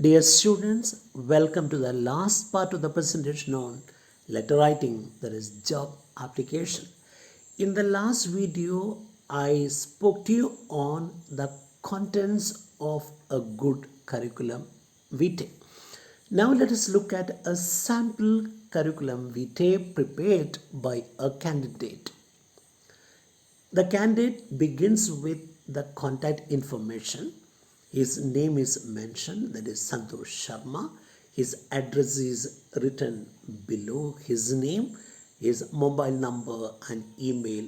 Dear students, welcome to the last part of the presentation on letter writing, that is job application. In the last video, I spoke to you on the contents of a good curriculum vitae. Now let us look at a sample curriculum vitae prepared by a candidate. The candidate begins with the contact information. His name is mentioned, that is Santosh Sharma. His address is written below his name. His mobile number and email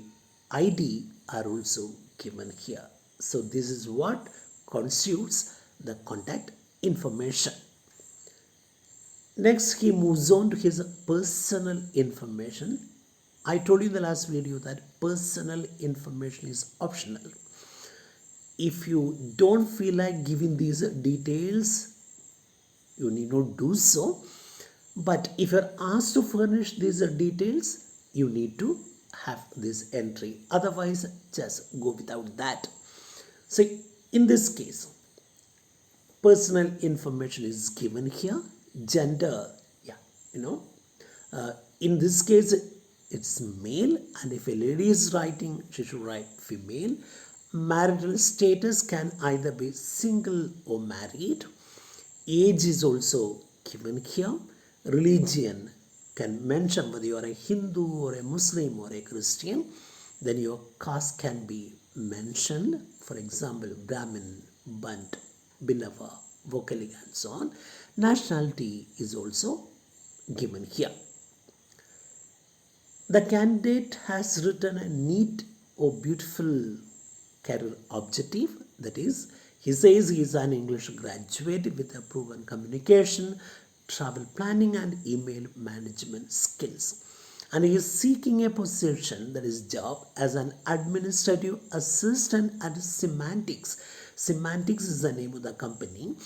ID are also given here. So this is what constitutes the contact information. Next, he moves on to his personal information. I told you in the last video that personal information is optional. If you don't feel like giving these details, you need not do so. But if you're asked to furnish these details, you need to have this entry. Otherwise, just go without that. So in this case, personal information is given here. Gender, in this case, it's male, and if a lady is writing, she should write female. Marital status can either be single or married. Age is also given here. Religion can mention whether you are a Hindu or a Muslim or a Christian. Then your caste can be mentioned. For example, Brahmin, Bant, Bilava, Vokkaliga, and so on. Nationality is also given here. The candidate has written a neat or beautiful career objective. That is, he says he is an English graduate with a proven communication, travel planning, and email management skills. And he is seeking a position, that is job, as an administrative assistant at Semantics. Semantics is the name of the company.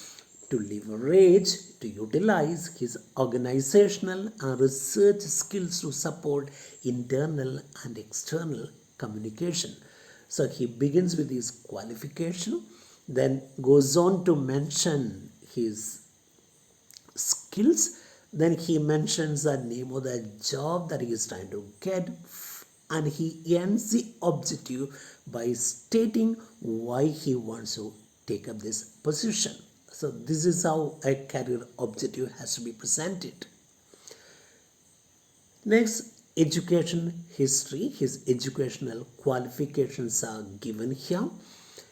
To leverage, to utilize his organizational and research skills to support internal and external communication. So he begins with his qualification, then goes on to mention his skills, then he mentions the name of the job that he is trying to get, and he ends the objective by stating why he wants to take up this position. So this is how a career objective has to be presented. Next, education history. His educational qualifications are given here.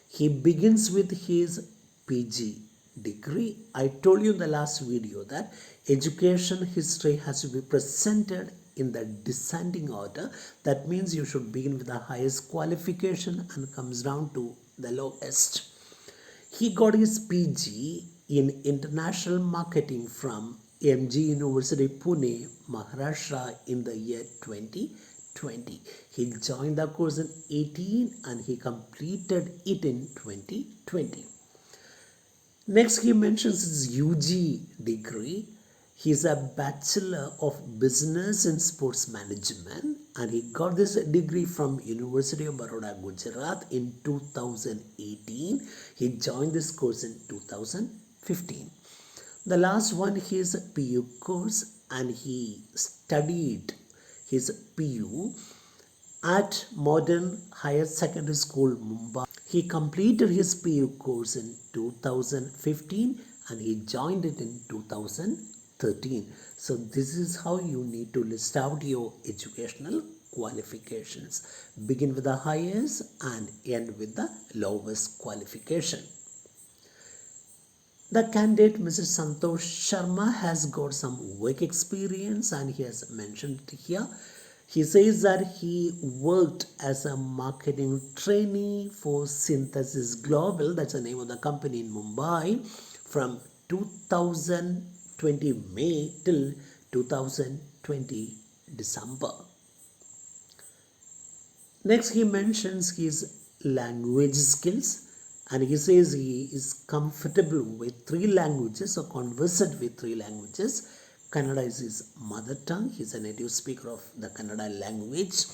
He begins with his PG degree. I told you in the last video that education history has to be presented in the descending order. That means you should begin with the highest qualification and comes down to the lowest. He got his PG in International Marketing from MG University, Pune, Maharashtra in the year 2020. He joined the course in 2018 and he completed it in 2020. Next, he mentions his UG degree. He is a Bachelor of Business in Sports Management, and he got this degree from University of Baroda, Gujarat in 2018. He joined this course in 2015. The last one, his PU course, and he studied his PU at Modern Higher Secondary School, Mumbai. He completed his PU course in 2015 and he joined it in 2013. So this is how you need to list out your educational qualifications. Begin with the highest and end with the lowest qualification. The candidate, Mr. Santosh Sharma, has got some work experience and he has mentioned it here. He says that he worked as a marketing trainee for Synthesis Global, that's the name of the company in Mumbai, from 2020 May till 2020 December. Next, he mentions his language skills and he says he is comfortable with 3 languages or conversant with 3 languages. Kannada is his mother tongue. He is a native speaker of the Kannada language.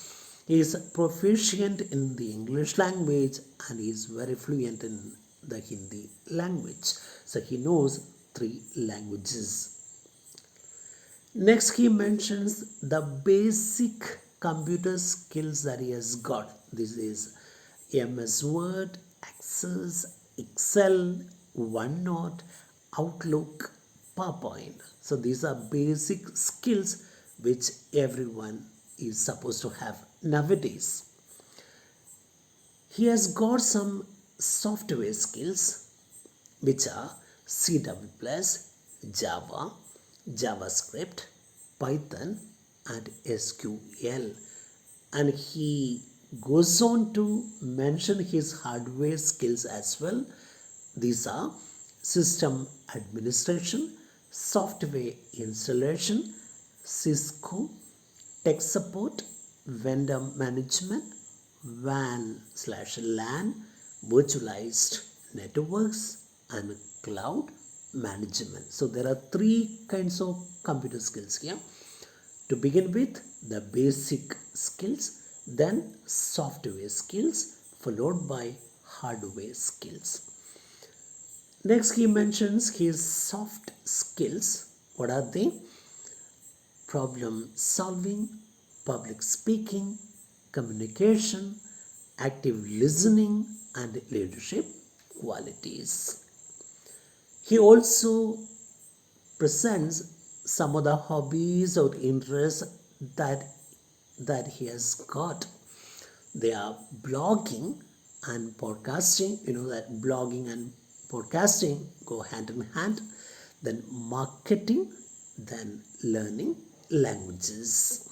He is proficient in the English language and he is very fluent in the Hindi language. So he knows three languages. Next, he mentions the basic computer skills that he has got. This is MS Word, Access, Excel, OneNote, Outlook, PowerPoint. So these are basic skills which everyone is supposed to have nowadays. He has got some software skills which are C++, Java, JavaScript, Python, and SQL. And he goes on to mention his hardware skills as well. These are system administration, software installation, Cisco, tech support, vendor management, WAN/LAN, virtualized networks, and cloud management. So there are three kinds of computer skills here. To begin with, the basic skills, then software skills, followed by hardware skills. Next, he mentions his soft skills. What are they? Problem solving, public speaking, communication, active listening, and leadership qualities. He also presents some of the hobbies or interests that he has got. They are blogging and podcasting. You know that blogging and podcasting go hand in hand. Then marketing, then learning languages.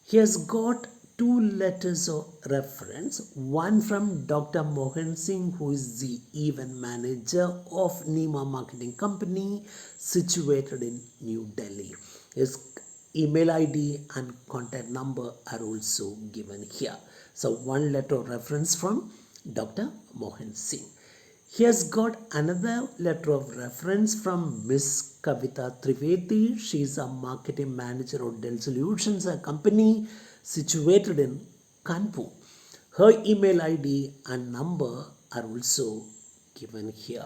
He has got two letters of reference, one from Dr. Mohan Singh, who is the event manager of Nima Marketing Company situated in New Delhi. His email ID and contact number are also given here. So one letter of reference from Dr. Mohan Singh. He has got another letter of reference from Miss Kavita Trivedi. She is a marketing manager of Dell Solutions, a company situated in Kanpur. Her email ID and number are also given here.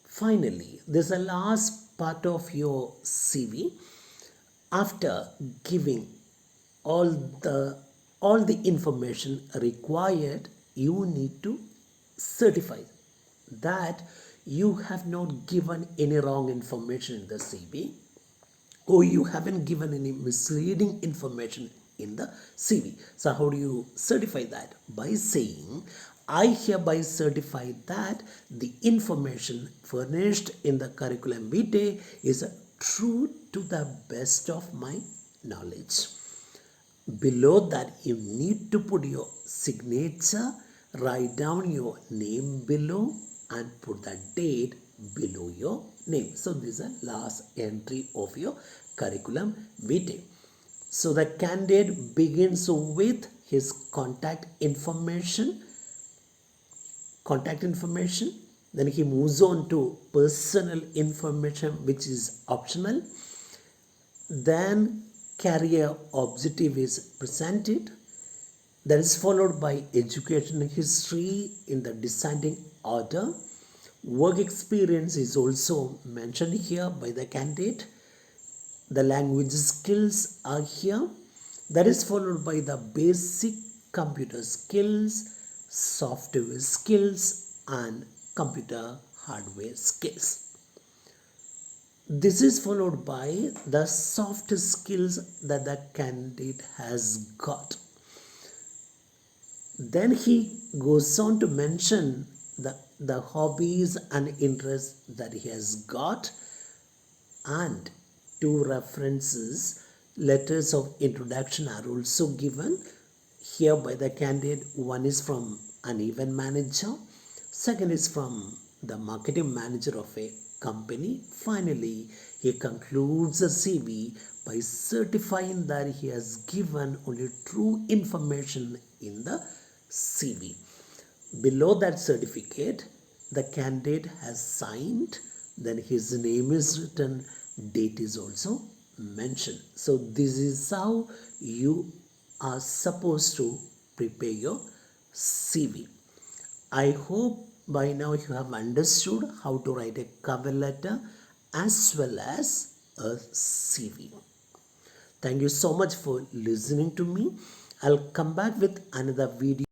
Finally, this is the last part of your CV. After giving all the information required, you need to certify that you have not given any wrong information in the CV, or you haven't given any misleading information in the CV. So how do you certify that? By saying, I hereby certify that the information furnished in the curriculum vitae is true to the best of my knowledge. Below that, you need to put your signature, write down your name below, and put the date below your name. So this is the last entry of your curriculum vitae. So the candidate begins with his contact information, then he moves on to personal information, which is optional. Then career objective is presented. That is followed by education history in the descending order. Work experience is also mentioned here by the candidate. The language skills are here. That is followed by the basic computer skills, software skills, and computer hardware skills. This is followed by the soft skills that the candidate has got. Then he goes on to mention the hobbies and interests that he has got, and two references, letters of introduction are also given here by the candidate. One is from an event manager, second is from the marketing manager of a company. Finally, he concludes the CV by certifying that he has given only true information in the CV. Below that certificate, the candidate has signed, then his name is written, date is also mentioned. So this is how you are supposed to prepare your CV. I hope by now you have understood how to write a cover letter as well as a CV. Thank you so much for listening to me. I'll come back with another video.